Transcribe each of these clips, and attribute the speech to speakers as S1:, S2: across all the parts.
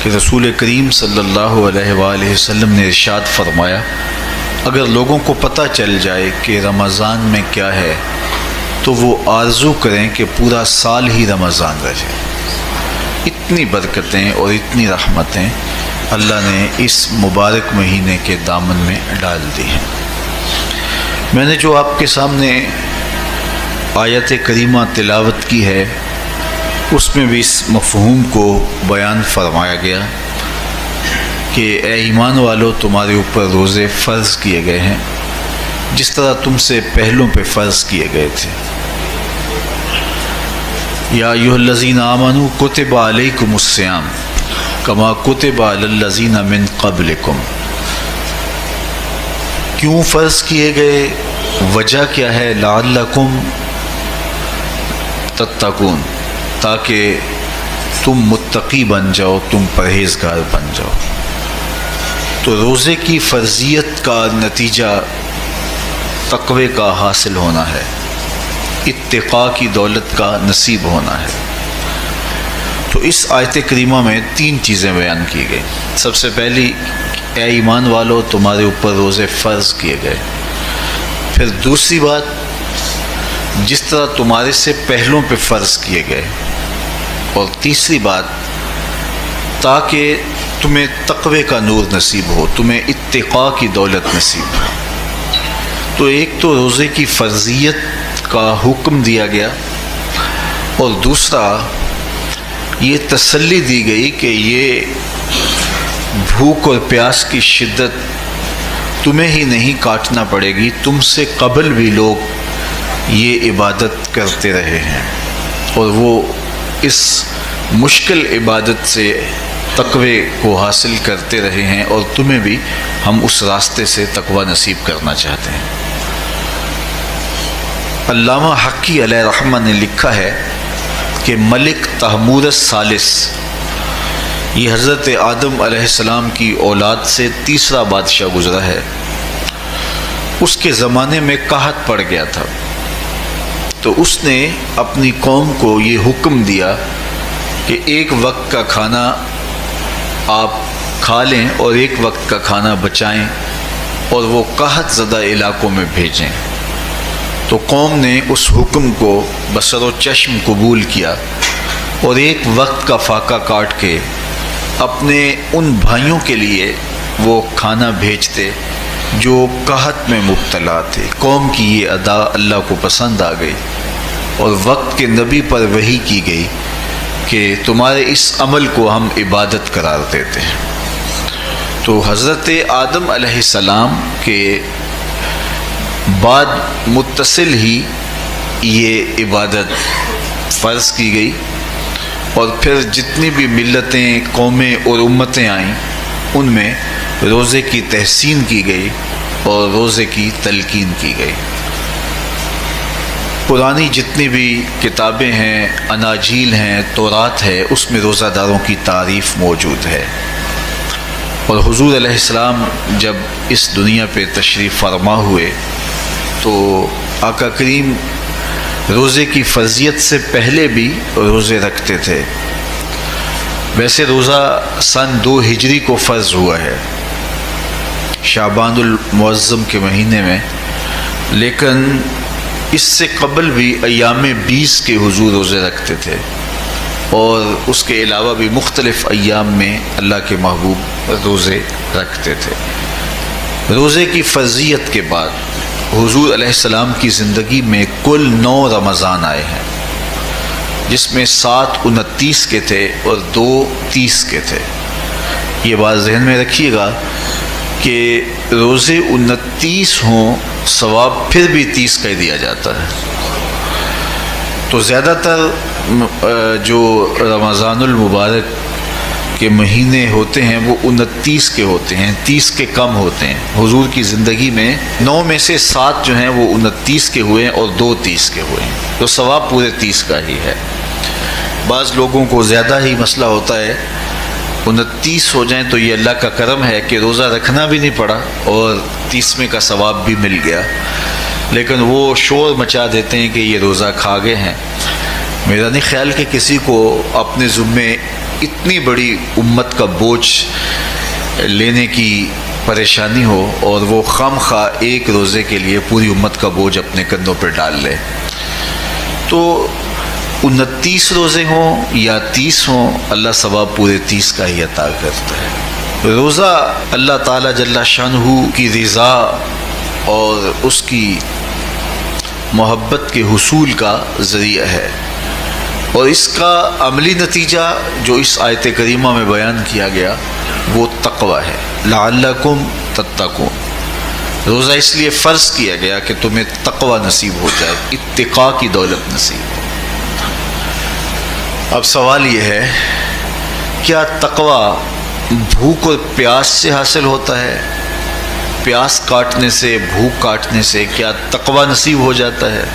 S1: کہ رسول کریم صلی اللہ علیہ وآلہ وسلم نے ارشاد فرمایا، اگر لوگوں کو پتہ چل جائے کہ رمضان میں کیا ہے تو وہ آرزو کریں کہ پورا سال ہی رمضان رہے۔ اتنی برکتیں اور اتنی رحمتیں اللہ نے اس مبارک مہینے کے دامن میں ڈال دی ہیں۔ میں نے جو آپ کے سامنے آیت کریمہ تلاوت کی ہے اس میں بھی اس مفہوم کو بیان فرمایا گیا کہ اے ایمان والو، تمہارے اوپر روزے فرض کیے گئے ہیں جس طرح تم سے پہلوں پہ فرض کیے گئے تھے۔ یا ایھا الذین آمنوا کتب علیکم الصیام کما کتب علی الذین من قبلکم۔ کیوں فرض کیے گئے؟ وجہ کیا ہے؟ لعلکم تتقون، تاکہ تم متقی بن جاؤ، تم پرہیزگار بن جاؤ۔ تو روزے کی فرضیت کا نتیجہ تقوی کا حاصل ہونا ہے، اتقاء کی دولت کا نصیب ہونا ہے۔ تو اس آیت کریمہ میں 3 چیزیں بیان کی گئی۔ سب سے پہلی، اے ایمان والو، تمہارے اوپر روزے فرض کیے گئے۔ پھر دوسری بات، جس طرح تمہارے سے پہلوں پہ فرض کیے گئے۔ اور تیسری بات، تاکہ تمہیں تقوی کا نور نصیب ہو، تمہیں اتقاء کی دولت نصیب ہو۔ تو ایک تو روزے کی فرضیت کا حکم دیا گیا، اور دوسرا یہ تسلی دی گئی کہ یہ بھوک اور پیاس کی شدت تمہیں ہی نہیں کاٹنا پڑے گی، تم سے قبل بھی لوگ یہ عبادت کرتے رہے ہیں اور وہ اس مشکل عبادت سے تقوی کو حاصل کرتے رہے ہیں، اور تمہیں بھی ہم اس راستے سے تقوی نصیب کرنا چاہتے ہیں۔ علامہ حقی علیہ رحمہ نے لکھا ہے کہ ملک تحمور الثالث، یہ حضرت آدم علیہ السلام کی اولاد سے تیسرا بادشاہ گزرا ہے، اس کے زمانے میں قحط پڑ گیا تھا، تو اس نے اپنی قوم کو یہ حکم دیا کہ ایک وقت کا کھانا آپ کھا لیں اور ایک وقت کا کھانا بچائیں اور وہ قحط زدہ علاقوں میں بھیجیں۔ تو قوم نے اس حکم کو بصر و چشم قبول کیا اور ایک وقت کا فاقہ کاٹ کے اپنے ان بھائیوں کے لیے وہ کھانا بھیجتے جو قحط میں مبتلا تھے۔ قوم کی یہ ادا اللہ کو پسند آ گئی اور وقت کے نبی پر وحی کی گئی کہ تمہارے اس عمل کو ہم عبادت قرار دیتے ہیں۔ تو حضرت آدم علیہ السلام کے بعد متصل ہی یہ عبادت فرض کی گئی، اور پھر جتنی بھی ملتیں، قومیں اور امتیں آئیں ان میں روزے کی تحسین کی گئی اور روزے کی تلقین کی گئی۔ پرانی جتنی بھی کتابیں ہیں، اناجیل ہیں، تورات ہے، اس میں روزہ داروں کی تعریف موجود ہے۔ اور حضور علیہ السلام جب اس دنیا پہ تشریف فرما ہوئے تو آقا کریم روزے کی فرضیت سے پہلے بھی روزے رکھتے تھے۔ ویسے روزہ سن 2 ہجری کو فرض ہوا ہے، شعبان المعظم کے مہینے میں، لیکن اس سے قبل بھی ایام 20 کے حضور روزے رکھتے تھے، اور اس کے علاوہ بھی مختلف ایام میں اللہ کے محبوب روزے رکھتے تھے۔ روزے کی فرضیت کے بعد حضور علیہ السلام کی زندگی میں کل 9 رمضان آئے ہیں، جس میں 7 29 کے تھے اور 2 30 کے تھے۔ یہ بات ذہن میں رکھیے گا کہ روزے 29 ہوں ثواب پھر بھی 30 کا دیا جاتا ہے۔ تو زیادہ تر جو رمضان المبارک کے مہینے ہوتے ہیں وہ 29 کے ہوتے ہیں، 30 کے کم ہوتے ہیں۔ حضور کی زندگی میں 9 میں سے 7 جو ہیں وہ 29 کے ہوئے ہیں اور 2 30 کے ہوئے ہیں، تو ثواب پورے 30 کا ہی ہے۔ بعض لوگوں کو زیادہ ہی مسئلہ ہوتا ہے، 29 ہو جائیں تو یہ اللہ کا کرم ہے کہ روزہ رکھنا بھی نہیں پڑا اور 30ویں کا ثواب بھی مل گیا، لیکن وہ شور مچا دیتے ہیں کہ یہ روزہ کھا گئے ہیں۔ میرا نہیں خیال کہ کسی کو اپنے ذمے اتنی بڑی امت کا بوجھ لینے کی پریشانی ہو اور وہ خواہ ایک روزے کے لیے پوری امت کا بوجھ اپنے کندھوں پر ڈال لے. تو 29 روزے ہوں یا 30 ہوں، اللہ ثواب پورے 30 کا ہی عطا کرتا ہے. روزہ اللہ تعالیٰ جل شانہ کی رضا اور اس کی محبت کے حصول کا ذریعہ ہے، اور اس کا عملی نتیجہ جو اس آیت کریمہ میں بیان کیا گیا وہ تقوی ہے. لعلکم تتقون، روزہ اس لیے فرض کیا گیا کہ تمہیں تقوی نصیب ہو جائے، اتقاء کی دولت نصیب ہو. اب سوال یہ ہے، کیا تقوی بھوک اور پیاس سے حاصل ہوتا ہے؟ پیاس کاٹنے سے، بھوک کاٹنے سے کیا تقوی نصیب ہو جاتا ہے؟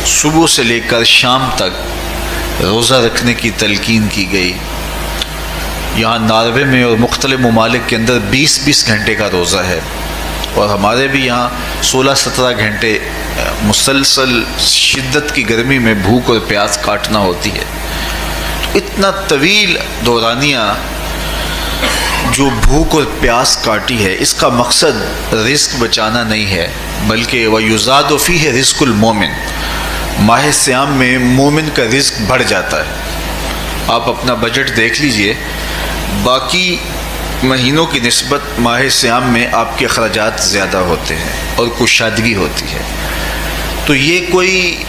S1: صبح سے لے کر شام تک روزہ رکھنے کی تلقین کی گئی. یہاں ناروے میں اور مختلف ممالک کے اندر 20 گھنٹے کا روزہ ہے، اور ہمارے بھی یہاں 16-17 گھنٹے مسلسل شدت کی گرمی میں بھوک اور پیاس کاٹنا ہوتی ہے. اتنا طویل دورانیہ جو بھوک اور پیاس کاٹی ہے، اس کا مقصد رزق بچانا نہیں ہے، بلکہ وَيُزَادُ فِيهِ رِزْقُ الْمُؤْمِنِ، ماہ صیام میں مومن کا رزق بڑھ جاتا ہے. آپ اپنا بجٹ دیکھ لیجئے، باقی مہینوں کی نسبت ماہ صیام میں آپ کے اخراجات زیادہ ہوتے ہیں اور کشادگی ہوتی ہے. تو یہ کوئی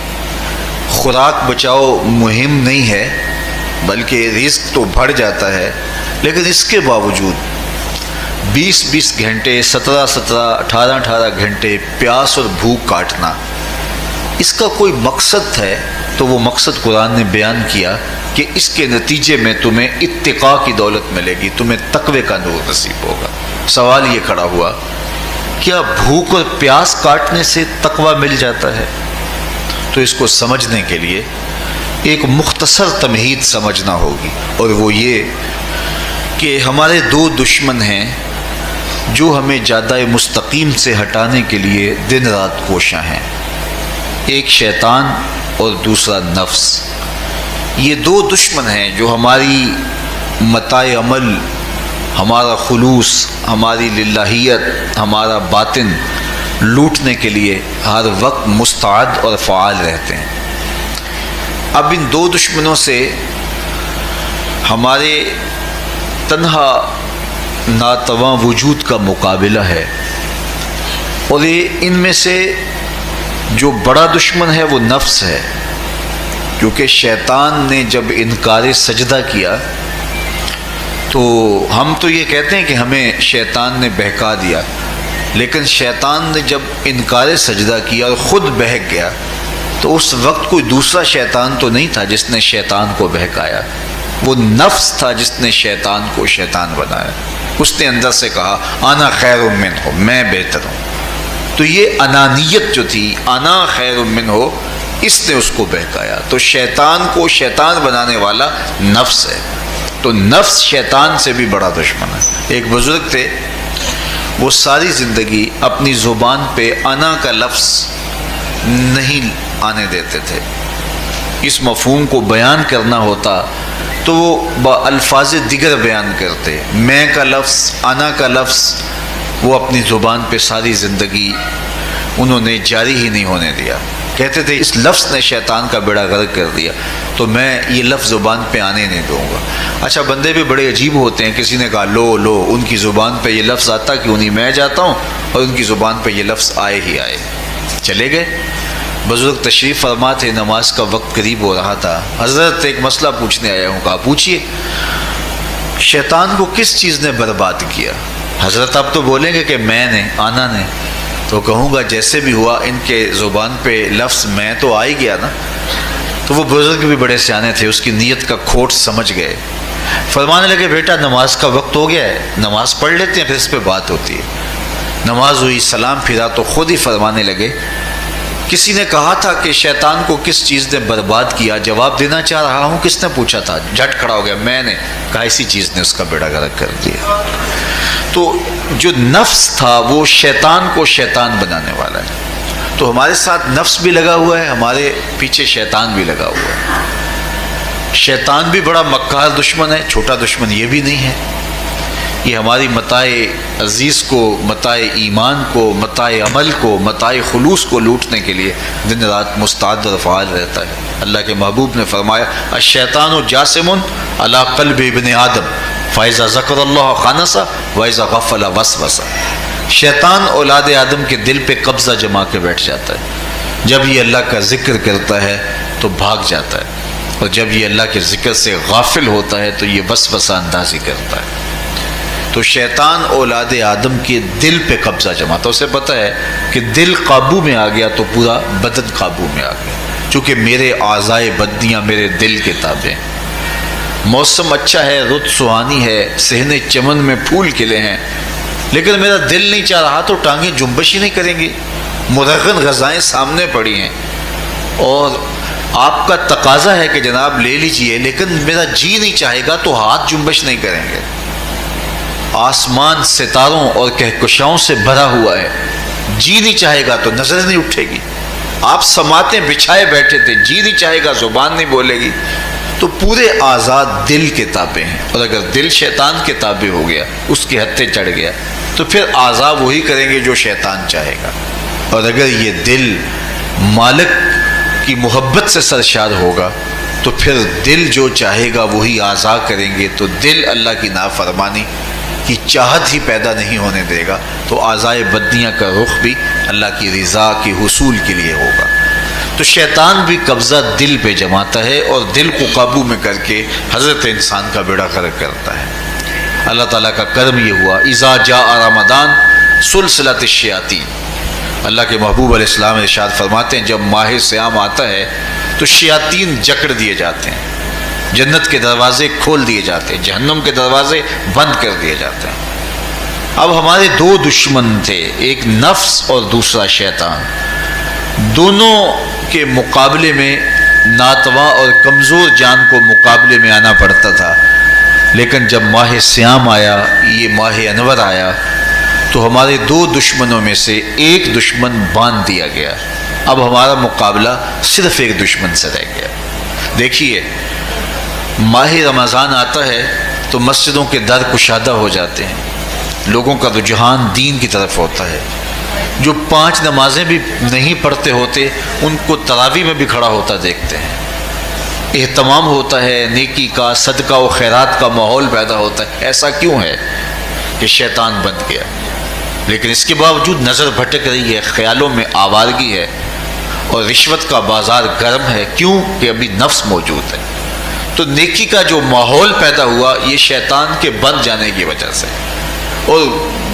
S1: خوراک بچاؤ مہم نہیں ہے، بلکہ رزق تو بڑھ جاتا ہے. لیکن اس کے باوجود 20 گھنٹے، 17 18 گھنٹے پیاس اور بھوک کاٹنا، اس کا کوئی مقصد ہے تو وہ مقصد قرآن نے بیان کیا کہ اس کے نتیجے میں تمہیں اتقاء کی دولت ملے گی، تمہیں تقوی کا نور نصیب ہوگا. سوال یہ کھڑا ہوا، کیا بھوک اور پیاس کاٹنے سے تقوی مل جاتا ہے؟ تو اس کو سمجھنے کے لیے ایک مختصر تمہید سمجھنا ہوگی، اور وہ یہ کہ ہمارے 2 دشمن ہیں جو ہمیں جادہ مستقیم سے ہٹانے کے لیے دن رات کوشاں ہیں. ایک شیطان اور دوسرا نفس. یہ 2 دشمن ہیں جو ہماری متاع عمل، ہمارا خلوص، ہماری للہیت، ہمارا باطن لوٹنے کے لیے ہر وقت مستعد اور فعال رہتے ہیں. اب ان 2 دشمنوں سے ہمارے تنہا ناتواں وجود کا مقابلہ ہے، اور ان میں سے جو بڑا دشمن ہے وہ نفس ہے، کیونکہ شیطان نے جب انکار سجدہ کیا تو ہم تو یہ کہتے ہیں کہ ہمیں شیطان نے بہکا دیا، لیکن شیطان نے جب انکار سجدہ کیا اور خود بہک گیا تو اس وقت کوئی دوسرا شیطان تو نہیں تھا جس نے شیطان کو بہکایا، وہ نفس تھا جس نے شیطان کو شیطان بنایا. اس نے اندر سے کہا انا خیر منہ، میں بہتر ہوں. تو یہ انانیت جو تھی، انا خیر منہ، اس نے اس کو بہکایا. تو شیطان کو شیطان بنانے والا نفس ہے، تو نفس شیطان سے بھی بڑا دشمن ہے. ایک بزرگ تھے، وہ ساری زندگی اپنی زبان پہ انا کا لفظ نہیں آنے دیتے تھے. اس مفہوم کو بیان کرنا ہوتا تو وہ الفاظ دیگر بیان کرتے. میں کا لفظ، انا کا لفظ وہ اپنی زبان پہ ساری زندگی انہوں نے جاری ہی نہیں ہونے دیا. کہتے تھے اس لفظ نے شیطان کا بیڑا غرق کر دیا، تو میں یہ لفظ زبان پہ آنے نہیں دوں گا. اچھا، بندے بھی بڑے عجیب ہوتے ہیں. کسی نے کہا لو لو، ان کی زبان پہ یہ لفظ آتا کیوں نہیں، میں جاتا ہوں اور ان کی زبان پہ یہ لفظ آئے ہی آئے. چلے گئے. بزرگ تشریف فرما تھے، نماز کا وقت قریب ہو رہا تھا. حضرت ایک مسئلہ پوچھنے آیا ہوں. کہا پوچھیے. شیطان کو کس چیز نے برباد کیا؟ حضرت آپ تو بولیں گے کہ میں نے، آنا نے. تو کہوں گا جیسے بھی ہوا ان کے زبان پہ لفظ میں تو آ ہی گیا نا. تو وہ بزرگ بھی بڑے سیانے تھے، اس کی نیت کا کھوٹ سمجھ گئے. فرمانے لگے بیٹا نماز کا وقت ہو گیا ہے، نماز پڑھ لیتے ہیں پھر اس پہ بات ہوتی ہے. نماز ہوئی، سلام پھرا تو خود ہی فرمانے لگے کسی نے کہا تھا کہ شیطان کو کس چیز نے برباد کیا، جواب دینا چاہ رہا ہوں. کس نے پوچھا تھا؟ جھٹ کھڑا ہو گیا، میں نے. کہا اسی چیز نے اس کا بیڑا غرق کر دیا. تو جو نفس تھا وہ شیطان کو شیطان بنانے والا ہے. تو ہمارے ساتھ نفس بھی لگا ہوا ہے، ہمارے پیچھے شیطان بھی لگا ہوا ہے. شیطان بھی بڑا مکار دشمن ہے، چھوٹا دشمن یہ بھی نہیں ہے۔ یہ ہماری متاع عزیز کو، متاع ایمان کو، متاع عمل کو، متاع خلوص کو لوٹنے کے لیے دن رات مستعد اور فعال رہتا ہے۔ اللہ کے محبوب نے فرمایا الشیطان جاسم علی قلب ابن آدم فاذا ذکر اللہ خانس واذا غفل وسوس۔ شیطان اولاد آدم کے دل پہ قبضہ جما کے بیٹھ جاتا ہے، جب یہ اللہ کا ذکر کرتا ہے تو بھاگ جاتا ہے، اور جب یہ اللہ کے ذکر سے غافل ہوتا ہے تو یہ وسوسہ اندازی کرتا ہے۔ تو شیطان اولاد آدم کے دل پہ قبضہ جماتا ہے، اسے پتہ ہے کہ دل قابو میں آ گیا تو پورا بدن قابو میں آ گیا، چونکہ میرے اعضائے بدنیاں میرے دل کے تابع ہیں۔ موسم اچھا ہے، رت سہانی ہے، صحن چمن میں پھول کھلے ہیں، لیکن میرا دل نہیں چاہ رہا تو ٹانگیں جنبش ہی نہیں کریں گی۔ مرغن غذائیں سامنے پڑی ہیں اور آپ کا تقاضا ہے کہ جناب لے لیجئے، لیکن میرا جی نہیں چاہے گا تو ہاتھ جنبش نہیں کریں گے۔ آسمان ستاروں اور کہکشاؤں سے بھرا ہوا ہے، جی نہیں چاہے گا تو نظر نہیں اٹھے گی۔ آپ سماعتیں بچھائے بیٹھے تھے، جی نہیں چاہے گا زبان نہیں بولے گی۔ تو پورے آزاد دل کے تابع ہیں، اور اگر دل شیطان کے تابع ہو گیا، اس کے ہتھے چڑھ گیا، تو پھر اعضاء وہی کریں گے جو شیطان چاہے گا۔ اور اگر یہ دل مالک کی محبت سے سرشار ہوگا تو پھر دل جو چاہے گا وہی اعضاء کریں گے، تو دل اللہ کی نافرمانی کی چاہت ہی پیدا نہیں ہونے دے گا، تو اعضائے بدنیاں کا رخ بھی اللہ کی رضا کے حصول کے لیے ہوگا۔ تو شیطان بھی قبضہ دل پہ جماتا ہے اور دل کو قابو میں کر کے حضرت انسان کا بیڑا غرق کرتا ہے۔ اللہ تعالیٰ کا کرم یہ ہوا اذا جاء رمضان سلسلۃ الشیاطین، اللہ کے محبوب علیہ السلام ارشاد فرماتے ہیں جب ماہ صیام آتا ہے تو شیاطین جکڑ دیے جاتے ہیں، جنت کے دروازے کھول دیے جاتے ہیں، جہنم کے دروازے بند کر دیے جاتے ہیں۔ اب ہمارے دو دشمن تھے، ایک نفس اور دوسرا شیطان، دونوں کے مقابلے میں ناتواں اور کمزور جان کو مقابلے میں آنا پڑتا تھا، لیکن جب ماہ صیام آیا، یہ ماہ انور آیا، تو ہمارے دو دشمنوں میں سے ایک دشمن باندھ دیا گیا۔ اب ہمارا مقابلہ صرف ایک دشمن سے رہ گیا۔ دیکھیے ماہ رمضان آتا ہے تو مسجدوں کے در کشادہ ہو جاتے ہیں، لوگوں کا رجحان دین کی طرف ہوتا ہے۔ جو 5 نمازیں بھی نہیں پڑھتے ہوتے ان کو تراویح میں بھی کھڑا ہوتا دیکھتے ہیں، اہتمام ہوتا ہے، نیکی کا، صدقہ و خیرات کا ماحول پیدا ہوتا ہے۔ ایسا کیوں ہے کہ شیطان بند گیا، لیکن اس کے باوجود نظر بھٹک رہی ہے، خیالوں میں آوارگی ہے، اور رشوت کا بازار گرم ہے۔ کیوں کہ ابھی نفس موجود ہے۔ تو نیکی کا جو ماحول پیدا ہوا یہ شیطان کے بند جانے کی وجہ سے، اور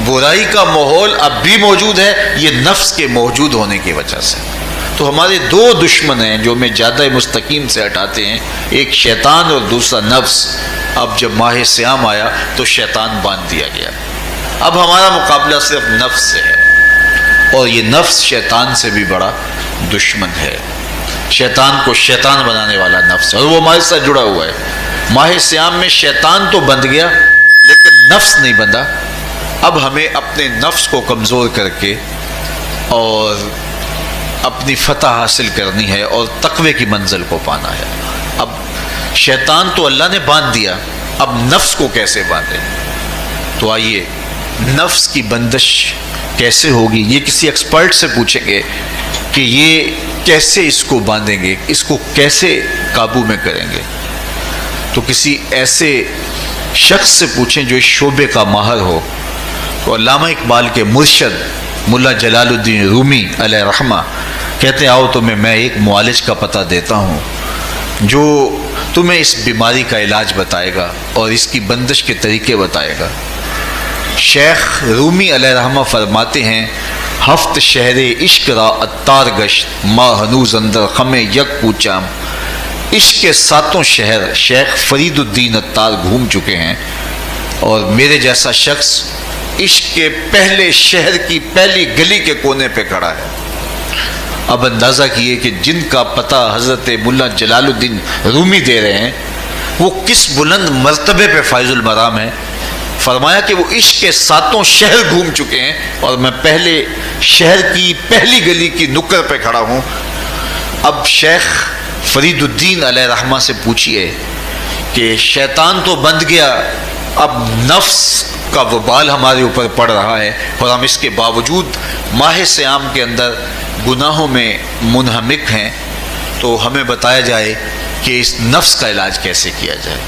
S1: برائی کا ماحول اب بھی موجود ہے یہ نفس کے موجود ہونے کی وجہ سے۔ تو ہمارے دو دشمن ہیں جو ہمیں جادہ مستقیم سے ہٹاتے ہیں، ایک شیطان اور دوسرا نفس۔ اب جب ماہ صیام آیا تو شیطان باندھ دیا گیا، اب ہمارا مقابلہ صرف نفس سے ہے، اور یہ نفس شیطان سے بھی بڑا دشمن ہے۔ شیطان کو شیطان بنانے والا نفس ہے، اور وہ ہمارے ساتھ جڑا ہوا ہے۔ ماہ صیام میں شیطان تو بند گیا لیکن نفس نہیں بندھا۔ اب ہمیں اپنے نفس کو کمزور کر کے اور اپنی فتح حاصل کرنی ہے اور تقوی کی منزل کو پانا ہے۔ اب شیطان تو اللہ نے باندھ دیا، اب نفس کو کیسے باندھیں؟ تو آئیے نفس کی بندش کیسے ہوگی یہ کسی ایکسپرٹ سے پوچھیں گے کہ یہ کیسے اس کو باندھیں گے، اس کو کیسے قابو میں کریں گے۔ تو کسی ایسے شخص سے پوچھیں جو اس شعبے کا ماہر ہو۔ تو علامہ اقبال کے مرشد ملا جلال الدین رومی علیہ رحمہ کہتے ہیں آؤ تمہیں میں ایک معالج کا پتہ دیتا ہوں جو تمہیں اس بیماری کا علاج بتائے گا اور اس کی بندش کے طریقے بتائے گا۔ شیخ رومی علیہ رحمہ فرماتے ہیں ہفت شہر عشق را اتار گشت ما ہنوز اندر خم یک کوچام۔ عشق کے 7 شہر شیخ فرید الدین اتار گھوم چکے ہیں، اور میرے جیسا شخص عشق کے پہلے شہر کی پہلی گلی کے کونے پہ کھڑا ہے۔ اب اندازہ کیے کہ جن کا پتہ حضرت ملا جلال الدین رومی دے رہے ہیں وہ کس بلند مرتبے پہ فائز المرام ہے۔ فرمایا کہ وہ عشق کے 7 شہر گھوم چکے ہیں اور میں پہلے شہر کی پہلی گلی کی نکر پہ کھڑا ہوں۔ اب شیخ فرید الدین علیہ رحمہ سے پوچھئے کہ شیطان تو بند گیا، اب نفس کا وبال ہمارے اوپر پڑ رہا ہے اور ہم اس کے باوجود ماہ صیام کے اندر گناہوں میں منہمک ہیں، تو ہمیں بتایا جائے کہ اس نفس کا علاج کیسے کیا جائے،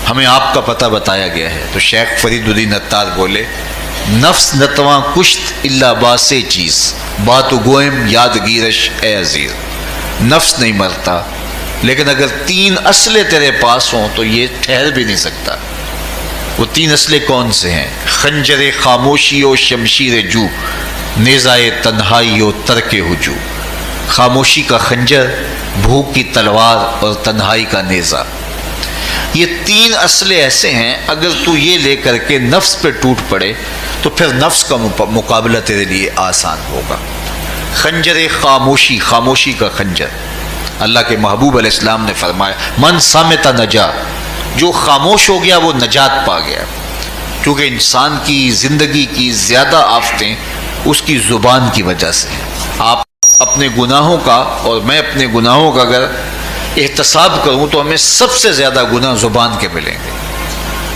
S1: ہمیں آپ کا پتہ بتایا گیا ہے۔ تو شیخ فرید الدین عطار بولے، نفس نتواں کشت الا باسے چیز، بات گوئم یادگیرش اے عزیز۔ نفس نہیں مرتا، لیکن اگر 3 اسلحے تیرے پاس ہوں تو یہ ٹھہر بھی نہیں سکتا۔ وہ 3 اسلحے کون سے ہیں؟ خنجر خاموشی و شمشیر جو، نیزائے تنہائی و ترک ہجو۔ خاموشی کا خنجر، بھوک کی تلوار اور تنہائی کا نیزہ، یہ 3 اسلحے ایسے ہیں، اگر تو یہ لے کر کے نفس پہ ٹوٹ پڑے تو پھر نفس کا مقابلہ تیرے لیے آسان ہوگا۔ خنجر خاموشی، خاموشی کا خنجر، اللہ کے محبوب علیہ السلام نے فرمایا من صامت نجا، جو خاموش ہو گیا وہ نجات پا گیا، کیونکہ انسان کی زندگی کی زیادہ آفتیں اس کی زبان کی وجہ سے ہیں۔ آپ اپنے گناہوں کا اور میں اپنے گناہوں کا اگر احتساب کروں تو ہمیں سب سے زیادہ گناہ زبان کے ملیں گے۔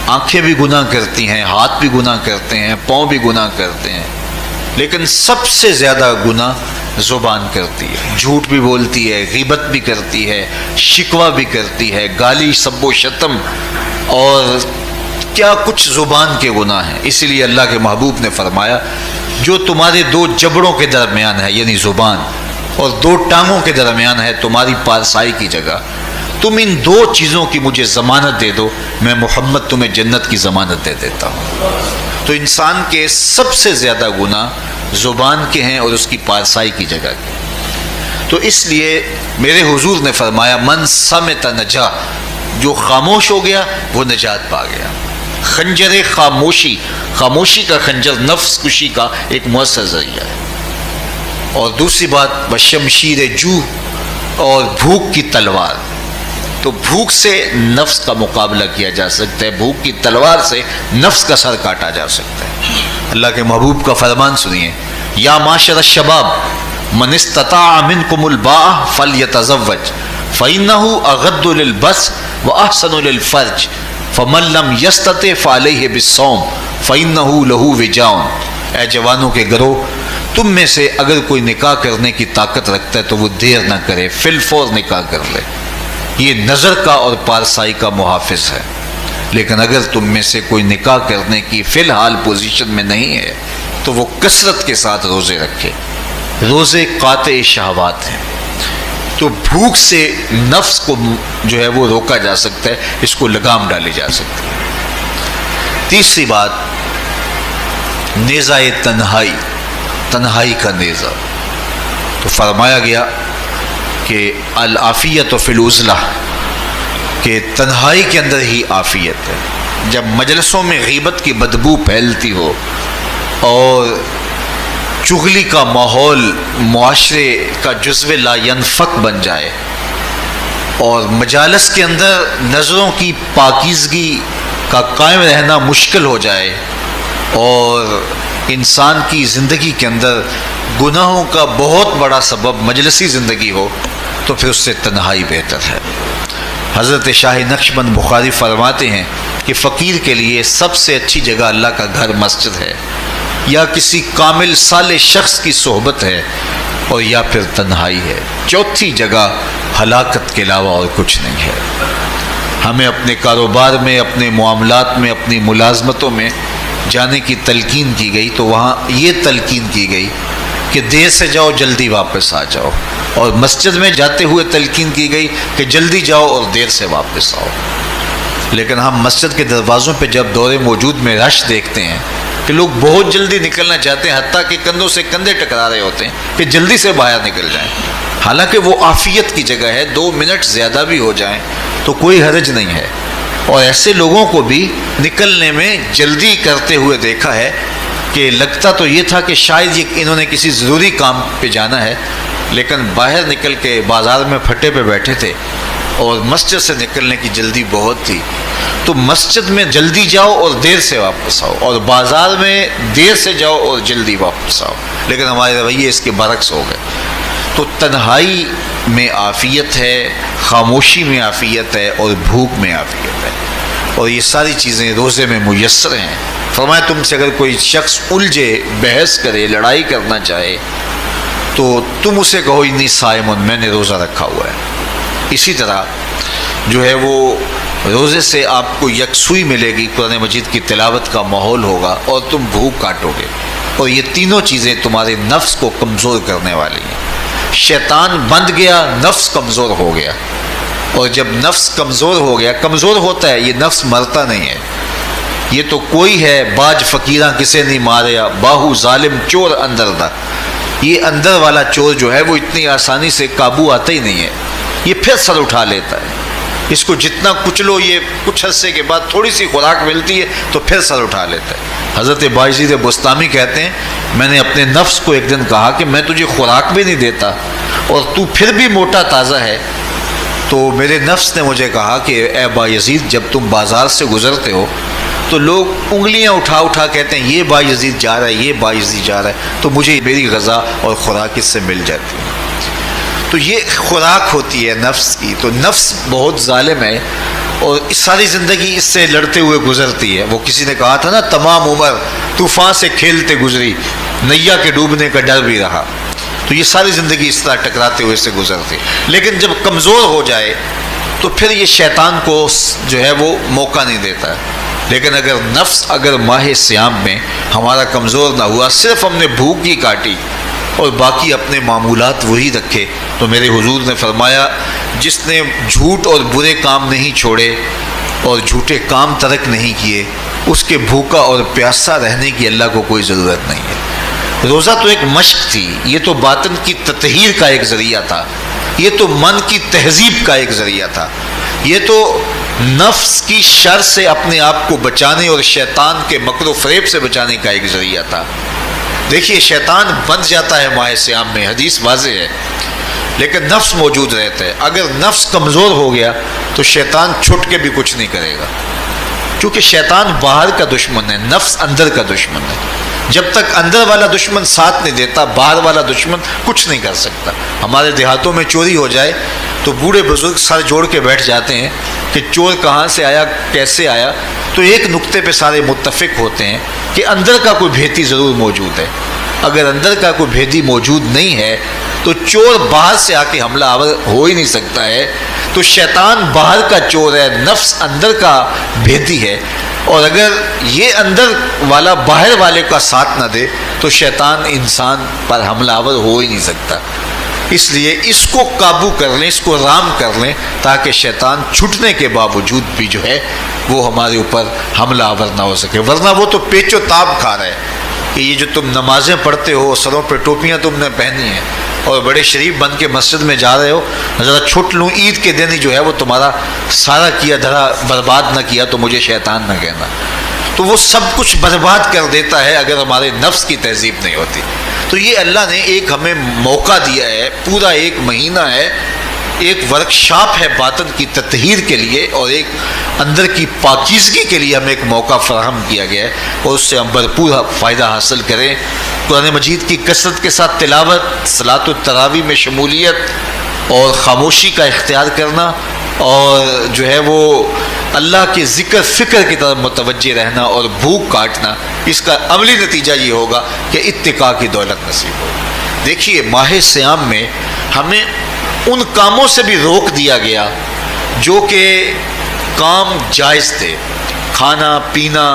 S1: آنکھیں بھی گناہ کرتی ہیں، ہاتھ بھی گناہ کرتے ہیں، پاؤں بھی گناہ کرتے ہیں، لیکن سب سے زیادہ گناہ زبان کرتی ہے۔ جھوٹ بھی بولتی ہے، غیبت بھی کرتی ہے، شکوہ بھی کرتی ہے، گالی سب و شتم اور کیا کچھ زبان کے گناہ ہیں۔ اسی لیے اللہ کے محبوب نے فرمایا جو تمہارے 2 جبڑوں کے درمیان ہے، یعنی زبان، اور 2 ٹانگوں کے درمیان ہے تمہاری پارسائی کی جگہ، تم ان 2 چیزوں کی مجھے ضمانت دے دو، میں محمد تمہیں جنت کی ضمانت دے دیتا ہوں۔ تو انسان کے سب سے زیادہ گناہ زبان کے ہیں اور اس کی پارسائی کی جگہ کے۔ تو اس لیے میرے حضور نے فرمایا من صمت نجا، جو خاموش ہو گیا وہ نجات پا گیا۔ خنجر خاموشی، خاموشی کا خنجر نفس کشی کا ایک مؤثر ذریعہ ہے۔ اور دوسری بات بشمشیر جو، اور بھوک کی تلوار، تو بھوک سے نفس کا مقابلہ کیا جا سکتا ہے، بھوک کی تلوار سے نفس کا سر کاٹا جا سکتا ہے۔ اللہ کے محبوب کا فرمان سنیے، یا معاشر الشباب من استطاع منکم الباء فلیتزوج فإنہ اغض للبصر واحسن للفرج فمن لم یستطع فعلیہ بالصوم فإنہ لہ وجاء۔ اے جوانوں کے گروہ، تم میں سے اگر کوئی نکاح کرنے کی طاقت رکھتا ہے تو وہ دیر نہ کرے، فی الفور نکاح کر لے، یہ نظر کا اور پارسائی کا محافظ ہے۔ لیکن اگر تم میں سے کوئی نکاح کرنے کی فی الحال پوزیشن میں نہیں ہے تو وہ کثرت کے ساتھ روزے رکھے۔ روزے قاطع شہوات ہیں، تو بھوک سے نفس کو جو ہے وہ روکا جا سکتا ہے، اس کو لگام ڈالی جا سکتی ہے۔ تیسری بات نیزہ تنہائی، تنہائی کا نیزہ، تو فرمایا گیا کہ العافیت فی العزلہ، کہ تنہائی کے اندر ہی عافیت ہے۔ جب مجلسوں میں غیبت کی بدبو پھیلتی ہو اور چغلی کا ماحول معاشرے کا جزو لا ینفک بن جائے اور مجالس کے اندر نظروں کی پاکیزگی کا قائم رہنا مشکل ہو جائے اور انسان کی زندگی کے اندر گناہوں کا بہت بڑا سبب مجلسی زندگی ہو تو پھر اس سے تنہائی بہتر ہے۔ حضرت شاہ نقشبند بخاری فرماتے ہیں کہ فقیر کے لیے سب سے اچھی جگہ اللہ کا گھر مسجد ہے، یا کسی کامل صالح شخص کی صحبت ہے، اور یا پھر تنہائی ہے۔ چوتھی جگہ ہلاکت کے علاوہ اور کچھ نہیں ہے۔ ہمیں اپنے کاروبار میں، اپنے معاملات میں، اپنی ملازمتوں میں جانے کی تلقین کی گئی تو وہاں یہ تلقین کی گئی کہ دیر سے جاؤ جلدی واپس آ جاؤ، اور مسجد میں جاتے ہوئے تلقین کی گئی کہ جلدی جاؤ اور دیر سے واپس آؤ۔ لیکن ہم مسجد کے دروازوں پہ جب دور موجود میں رش دیکھتے ہیں کہ لوگ بہت جلدی نکلنا چاہتے ہیں، حتیٰ کہ کندھوں سے کندھے ٹکرا رہے ہوتے ہیں کہ جلدی سے باہر نکل جائیں، حالانکہ وہ عافیت کی جگہ ہے، 2 منٹ زیادہ بھی ہو جائیں تو کوئی حرج نہیں ہے۔ اور ایسے لوگوں کو بھی نکلنے میں جلدی کرتے ہوئے دیکھا ہے کہ لگتا تو یہ تھا کہ شاید انہوں نے کسی ضروری کام پہ جانا ہے، لیکن باہر نکل کے بازار میں پھٹے پہ بیٹھے تھے اور مسجد سے نکلنے کی جلدی بہت تھی۔ تو مسجد میں جلدی جاؤ اور دیر سے واپس آؤ، اور بازار میں دیر سے جاؤ اور جلدی واپس آؤ، لیکن ہمارے رویے اس کے برعکس ہو گئے۔ تو تنہائی میں عافیت ہے، خاموشی میں عافیت ہے اور بھوک میں عافیت ہے، اور یہ ساری چیزیں روزے میں میسر ہیں۔ فرمایا تم سے اگر کوئی شخص الجھے، بحث کرے، لڑائی کرنا چاہے تو تم اسے کہو انی صائمٌ، میں نے روزہ رکھا ہوا ہے۔ اسی طرح جو ہے وہ روزے سے آپ کو یکسوئی ملے گی، قرآن مجید کی تلاوت کا ماحول ہوگا اور تم بھوک کاٹو گے، اور یہ تینوں چیزیں تمہارے نفس کو کمزور کرنے والی ہیں۔ شیطان بند گیا، نفس کمزور ہو گیا، اور جب نفس کمزور ہو گیا، کمزور ہوتا ہے، یہ نفس مرتا نہیں ہے۔ یہ تو کوئی ہے باج فقیراں کسے نہیں ماریا، باہو ظالم چور اندر دا، یہ اندر والا چور جو ہے وہ اتنی آسانی سے قابو آتا ہی نہیں ہے، یہ پھر سر اٹھا لیتا ہے۔ اس کو جتنا کچلو، یہ کچھ عرصے کے بعد تھوڑی سی خوراک ملتی ہے تو پھر سر اٹھا لیتا ہے۔ حضرت بایزید بستامی کہتے ہیں میں نے اپنے نفس کو ایک دن کہا کہ میں تجھے خوراک بھی نہیں دیتا اور تو پھر بھی موٹا تازہ ہے، تو میرے نفس نے مجھے کہا کہ اے بایزید جب تم بازار سے گزرتے ہو تو لوگ انگلیاں اٹھا اٹھا کہتے ہیں یہ بایزید جا رہا ہے، یہ بایزید جا رہا ہے، تو مجھے میری غذا اور خوراک اس سے مل جاتی ہے۔ تو یہ خوراک ہوتی ہے نفس کی، تو نفس بہت ظالم ہے اور ساری زندگی اس سے لڑتے ہوئے گزرتی ہے۔ وہ کسی نے کہا تھا نا تمام عمر طوفان سے کھیلتے گزری، نیا کے ڈوبنے کا ڈر بھی رہا، تو یہ ساری زندگی اس طرح ٹکراتے ہوئے سے گزرتی، لیکن جب کمزور ہو جائے تو پھر یہ شیطان کو جو ہے وہ موقع نہیں دیتا ہے۔ لیکن اگر نفس اگر ماہ صیام میں ہمارا کمزور نہ ہوا، صرف ہم نے بھوک ہی کاٹی اور باقی اپنے معمولات وہی رکھے، تو میرے حضور نے فرمایا جس نے جھوٹ اور برے کام نہیں چھوڑے اور جھوٹے کام ترک نہیں کیے، اس کے بھوکا اور پیاسا رہنے کی اللہ کو کوئی ضرورت نہیں ہے۔ روزہ تو ایک مشق تھی، یہ تو باطن کی تطہیر کا ایک ذریعہ تھا، یہ تو من کی تہذیب کا ایک ذریعہ تھا، یہ تو نفس کی شر سے اپنے آپ کو بچانے اور شیطان کے مکر و فریب سے بچانے کا ایک ذریعہ تھا۔ دیکھیے شیطان بند جاتا ہے ماہ صیام میں، حدیث واضح ہے، لیکن نفس موجود رہتا ہے۔ اگر نفس کمزور ہو گیا تو شیطان چھٹ کے بھی کچھ نہیں کرے گا، کیونکہ شیطان باہر کا دشمن ہے، نفس اندر کا دشمن ہے۔ جب تک اندر والا دشمن ساتھ نہیں دیتا، باہر والا دشمن کچھ نہیں کر سکتا۔ ہمارے دیہاتوں میں چوری ہو جائے تو بوڑھے بزرگ سر جوڑ کے بیٹھ جاتے ہیں کہ چور کہاں سے آیا، کیسے آیا، تو ایک نقطے پہ سارے متفق ہوتے ہیں کہ اندر کا کوئی بھیتی ضرور موجود ہے۔ اگر اندر کا کوئی بھیتی موجود نہیں ہے تو چور باہر سے آ کے حملہ آور ہو ہی نہیں سکتا ہے۔ تو شیطان باہر کا چور ہے، نفس اندر کا بھیتی ہے، اور اگر یہ اندر والا باہر والے کا ساتھ نہ دے تو شیطان انسان پر حملہ آور ہو ہی نہیں سکتا۔ اس لیے اس کو قابو کر لیں، اس کو رام کر لیں، تاکہ شیطان چھٹنے کے باوجود بھی جو ہے وہ ہمارے اوپر حملہ آور نہ ہو سکے، ورنہ وہ تو پیچ و تاب کھا رہا ہے کہ یہ جو تم نمازیں پڑھتے ہو، سروں پہ ٹوپیاں تم نے پہنی ہیں اور بڑے شریف بن کے مسجد میں جا رہے ہو، ذرا چھٹ لوں عید کے دن ہی جو ہے وہ تمہارا سارا کیا دھرا برباد نہ کیا تو مجھے شیطان نہ کہنا، تو وہ سب کچھ برباد کر دیتا ہے اگر ہمارے نفس کی تہذیب نہیں ہوتی۔ تو یہ اللہ نے ایک ہمیں موقع دیا ہے، پورا ایک مہینہ ہے، ایک ورکشاپ ہے باطن کی تطہیر کے لیے اور ایک اندر کی پاکیزگی کے لیے ہمیں ایک موقع فراہم کیا گیا ہے، اور اس سے ہم بھرپور فائدہ حاصل کریں۔ قرآن مجید کی کثرت کے ساتھ تلاوت، صلاۃ التراویح میں شمولیت اور خاموشی کا اختیار کرنا، اور جو ہے وہ اللہ کے ذکر فکر کی طرف متوجہ رہنا اور بھوک کاٹنا، اس کا عملی نتیجہ یہ ہوگا کہ اتقاء کی دولت نصیب ہوگی۔ دیکھیے ماہ صیام میں ہمیں ان کاموں سے بھی روک دیا گیا جو کہ کام جائز تھے، کھانا پینا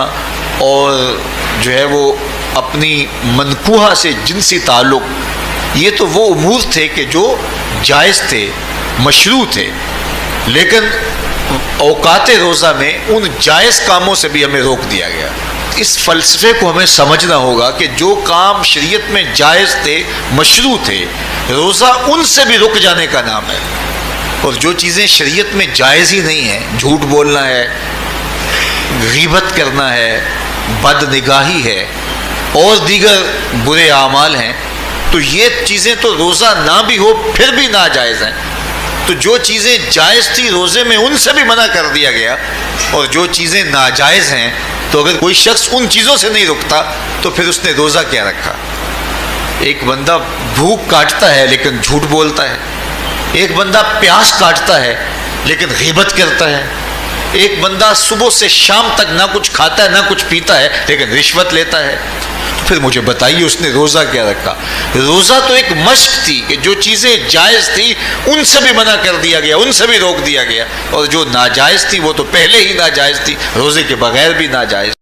S1: اور جو ہے وہ اپنی منکوحہ سے جنسی تعلق، یہ تو وہ امور تھے کہ جو جائز تھے، مشروع تھے، لیکن اوقات روزہ میں ان جائز کاموں سے بھی ہمیں روک دیا گیا۔ اس فلسفے کو ہمیں سمجھنا ہوگا کہ جو کام شریعت میں جائز تھے، مشروع تھے، روزہ ان سے بھی رک جانے کا نام ہے، اور جو چیزیں شریعت میں جائز ہی نہیں ہیں، جھوٹ بولنا ہے، غیبت کرنا ہے، بد نگاہی ہے اور دیگر برے اعمال ہیں، تو یہ چیزیں تو روزہ نہ بھی ہو پھر بھی ناجائز ہیں۔ تو جو چیزیں جائز تھی روزے میں ان سے بھی منع کر دیا گیا، اور جو چیزیں ناجائز ہیں تو اگر کوئی شخص ان چیزوں سے نہیں رکتا تو پھر اس نے روزہ کیا رکھا۔ ایک بندہ بھوک کاٹتا ہے لیکن جھوٹ بولتا ہے، ایک بندہ پیاس کاٹتا ہے لیکن غیبت کرتا ہے، ایک بندہ صبح سے شام تک نہ کچھ کھاتا ہے نہ کچھ پیتا ہے لیکن رشوت لیتا ہے۔ پھر مجھے بتائیے اس نے روزہ کیا رکھا؟ روزہ تو ایک مشق تھی کہ جو چیزیں جائز تھی ان سے بھی منع کر دیا گیا، ان سے بھی روک دیا گیا، اور جو ناجائز تھی وہ تو پہلے ہی ناجائز تھی، روزے کے بغیر بھی ناجائز۔